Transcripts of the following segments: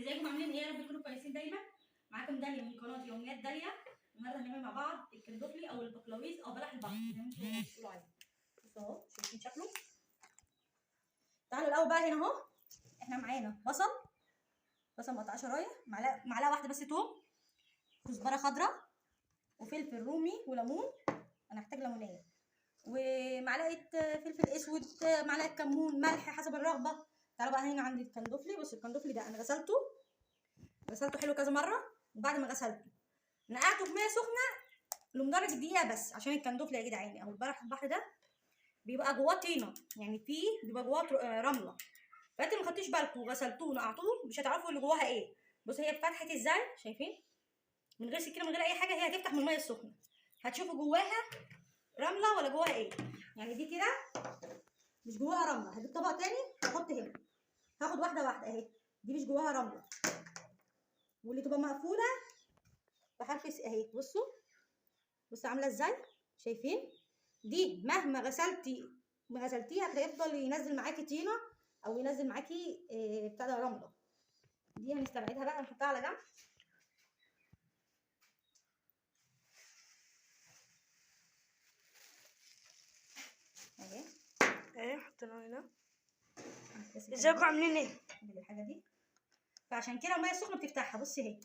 ازيكم عاملين ايه؟ يا رب تكونوا كويسين دايما. معاكم داليا من قناه يوميات داليا. النهارده هنعمل مع بعض الكندوفلي او البقلاويز او بلح البحر زي ما انتم بتقولوا عليه. بصوا اهو، شايفين شكله؟ تعالوا الاول بقى هنا اهو. احنا معانا بصل مقطعه شرايح، معلقه واحده بس توم، كزبره خضراء، وفلفل رومي وليمون. انا هحتاج ليمونيه، ومعلقه فلفل اسود، معلقه كمون، ملح حسب الرغبه. تعالوا بقى هنا عند الكندوفلي. بصوا الكندوفلي ده انا غسلته حلو كذا مره، وبعد ما غسلته نقعته في ميه سخنه لمدرجه دقيقه بس، عشان الكندوفلي يا جدعان او بلح البحر ده بيبقى جواه طينه، يعني فيه بيبقى جواه رمله. فانتوا ما خدتوش بالكم وغسلتوه ونقعتوه مش هتعرفوا اللي جواها ايه. بص هي اتفتحت ازاي، شايفين؟ من غير سكينه من غير اي حاجه، هي هتفتح من الميه السخنه. هتشوفوا جواها رمله ولا جواها ايه. يعني دي كده مش جواها رمله. هجيب طبق تاني واحط هنا، هاخد واحده واحده اهي. دي مش جواها رمله، واللي تبقى مقفوله بحرف اهي. بصوا عامله ازاي، شايفين؟ دي مهما غسلتيها هيفضل ينزل معاكي طينه او ينزل معاكي بتاع ده رمله. دي هنستبعدها بقى، نحطها على جنب. اهي حطيناها هنا. ازيكم عاملين ايه؟ الحاجه دي فعشان كده الميه السخنه بتفتحها. بصي اهي،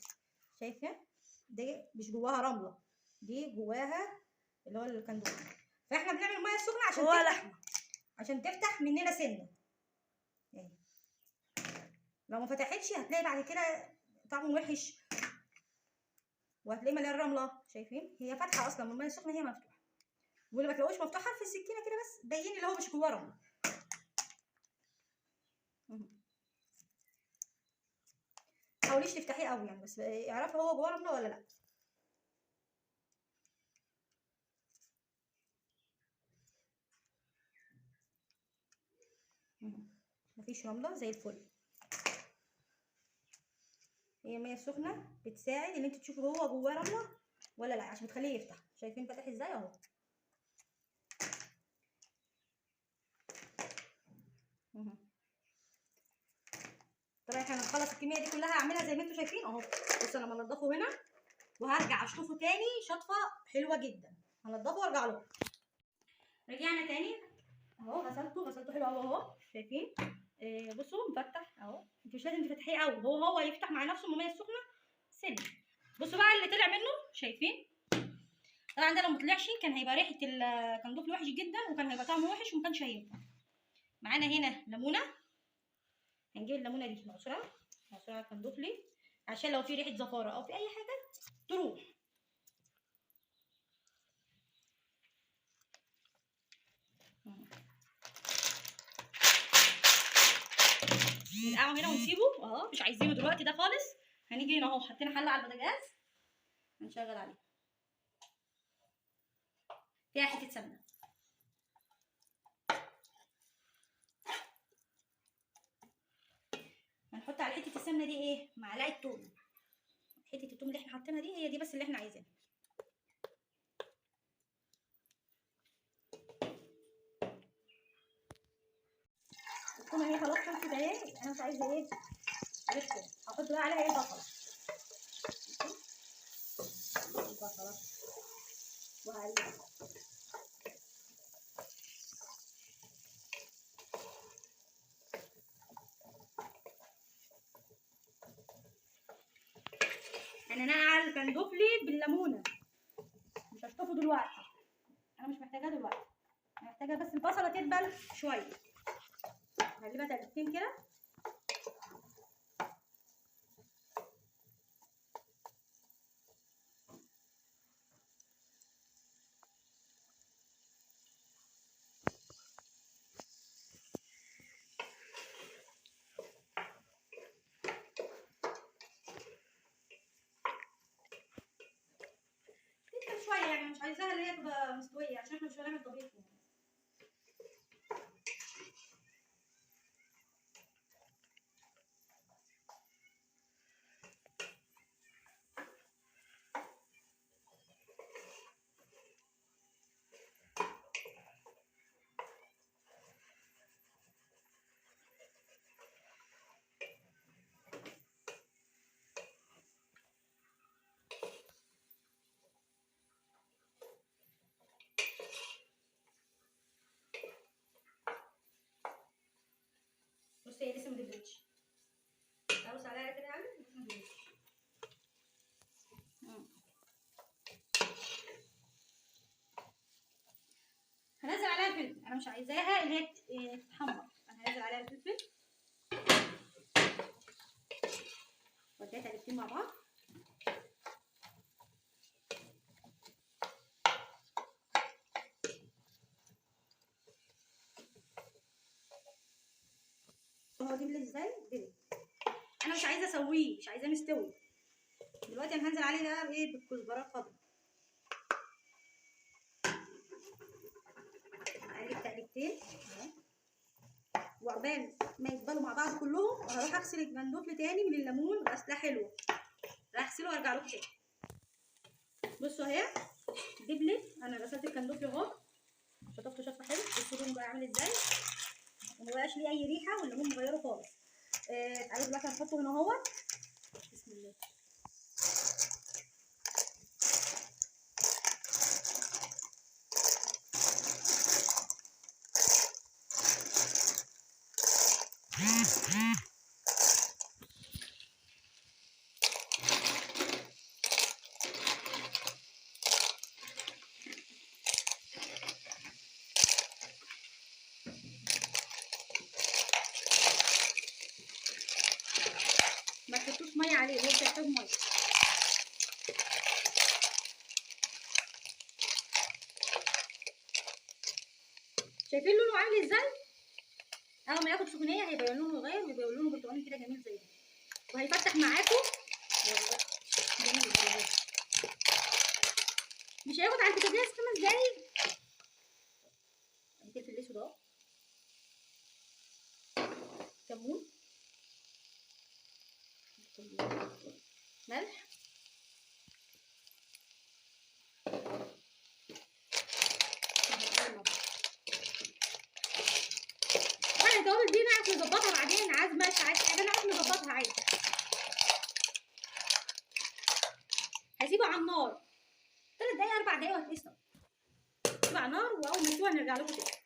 شايفه؟ دي مش جواها رمله، دي جواها اللي هو الكندوفلي. فاحنا بنعمل الميه السخنه عشان جواها تفتح، لحمه، عشان تفتح مننا سنه. اهي لو ما فتحتش هتلاقي بعد كده طعمه وحش، وهتلاقيه مليان رمله. شايفين؟ هي فاتحه اصلا من الميه السخنه، هي مفتوحه. واللي ما تلاقوش مفتوحه في السكينه كده بس باين اللي هو مش جواه رمله. متحاوليش تفتحيه قوي يعني، بس اعرفي هو جواه رمله ولا لا. مفيش رمله، زي الفل. هي الميه السخنه بتساعد ان انت تشوفي هو جواه رمله ولا لا، عشان تخليه يفتح. شايفين فتح ازاي اهو. طبعا احنا هنخلص الكميه دي كلها، هعملها زي ما انتم شايفين اهو. بصوا انا بنضفه هنا وهرجع اشطفه تاني شطفه حلوه جدا. هنضفه وارجع له. رجعنا تاني اهو، غسلته حلو قوي اهو. شايفين؟ بصوا مفتح اهو. انت مش لازم تفتحيه قوي، هو يفتح مع نفسه من الميه السخنه سن. بصوا بقى اللي طلع منه، شايفين؟ طبعا ده لو مطلعش كان هيبقى ريحه الكندوفلي وحش جدا، وكان هيبقى طعمه وحش وما كانش هينفع. معانا هنا ليمونه، هنجيب الليمونه دي معصوره على الكندوفلي عشان لو في ريحه زفاره او في اي حاجه تروح. ننقعه هنا ونسيبه اهو، مش عايزينه دلوقتي ده خالص. هنيجي هنا اهو، حطينا حله على البوتاجاز هنشغل عليه فيها حته سمنه. هنحط على حته السمنه دي ايه؟ معلقه توم. حته التوم اللي احنا حاطينها دي هي دي بس اللي احنا عايزينها. التومه هي خلاص خلصت اهي، انا مش عايزه ايه غير كده. هحط بقى عليها ايه؟ بصله. البصله وهقلبها. انا نقع الكندوفلي بالليمونه، مش هشطفه دلوقتي، انا مش محتاجاه دلوقتي. انا محتاجه بس البصله تدبل شويه. هقلبها تقلبتين كده. تدبل شويه يعني، مش عايزاها اللي هي تبقى مستويه عشان احنا مش هنعمل طبيخ يعني. عايزاها اللي هي تتحمر. انا هنزل عليها الفلفل واديها تقلبتين مع بعض. هو دبل ازاي؟ دبل. انا مش عايزه اسويه، مش عايزاه مستوي. دلوقتي انا هنزل عليه ده ايه بالكزبره الخضراء. اقلب تقلبتين وعقبال ما يتبالوا مع بعض كلهم وهروح اغسل الجندوفلي تاني من الليمون غسله حلوه. راح اغسله وارجع لكم تاني. بصوا اهي دبلت. انا غسلت الجندوفلي اهو، شطفته شطفه حلو. بصوا اللون بقى عامل ازاي، ومبقاش ليه اي ريحه والليمون مغيره خالص. تعالوا دلوقتي هنحطه هنا اهوت. بسم الله. ما تحطوش ميه عليه، هو بيحتاج ميه. شايفين لونه عامل ازاي؟ اول ما ياخد سخونيه هيبقى لونه غير ويبقى لونه برتقاني كده جميل زي ده، وهيفتح معاكم. جميل جميل. مش هياخد على البوتاجاز 5 دقايق. الفلفل الاسود اهو، كمون، ملح، طبعا التوابل دي نعرف نظبطها بعدين. عايز ملح عايز حاجه نعرف نظبطها عادي. هسيبه على النار 3 دقايق 4 دقايق وهتسلق. سيبه على النار واول ما يسيبه هنرجع لكم تاني.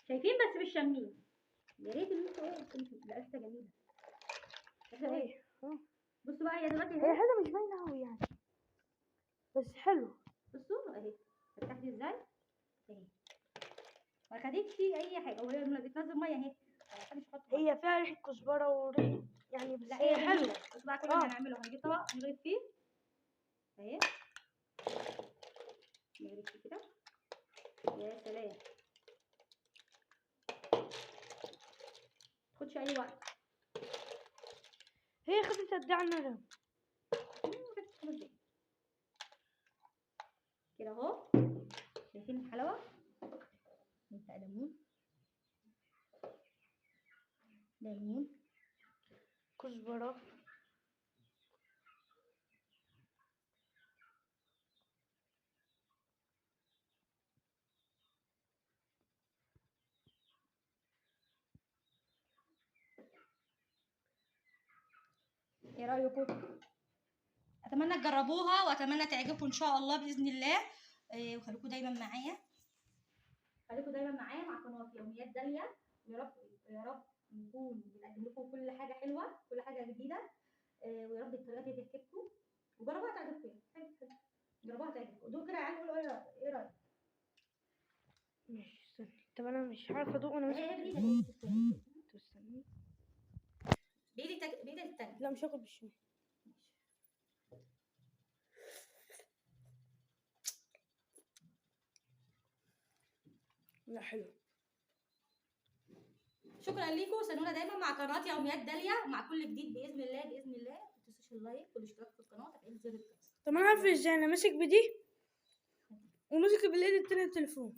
شايفين بس مش شامين. يا ريت ان انتوا ايه تبقى ريحتها جميله. ايه بصوا بقى هي دلوقتي هي حاجه مش باينه قوي يعني، بس حلو. بصوا اهي فتحت ازاي اهي، ما خدتش اي حاجه. وهي لما بتنزل ميه اهي ما خدتش خط. هي فيها ريحه كزبره وريحه يعني، بس لا هي هي حلوه. بصوا بقى كل اللي هنعمله هنجيب طبق نغرف فيه اهي، نغرف فيه كده. يا سلام، متاخدش اي وقت. هي خدت قد ايه على النار؟ كده اهو. شايفين الحلاوه؟ نبدأ ليمون، ليمون، كزبره، ايه رايكم؟ اتمنى تجربوها واتمنى تعجبكم ان شاء الله باذن الله. وخليكم دايما معايا، خليكم دايما معايا مع قناه يوميات داليا. ويا رب يا رب نكون بنقدم لكم كل حاجه حلوه، كل حاجه جديده. ويا رب الطريقه دي تعجبكم وجربوها تعجبكم. جربوها تعجبكم. دوق كده يا عيال وقولوا ايه رايك. ماشي استني. طب انا مش عارفه ادوق وانا ماسكه بايدك التليفون. استني. بايدك التانيه. لا مش هاكل بالشمال. لا حلو. شكرا ليكم. استنونا دايما مع قناه يوميات داليا مع كل جديد باذن الله. باذن الله ما تنسوش اللايك والاشتراك في القناه وتفعيل زر الجرس. طب انا عارفه ازاي انا ماسك بدي وماسك بالايد التانية التليفون.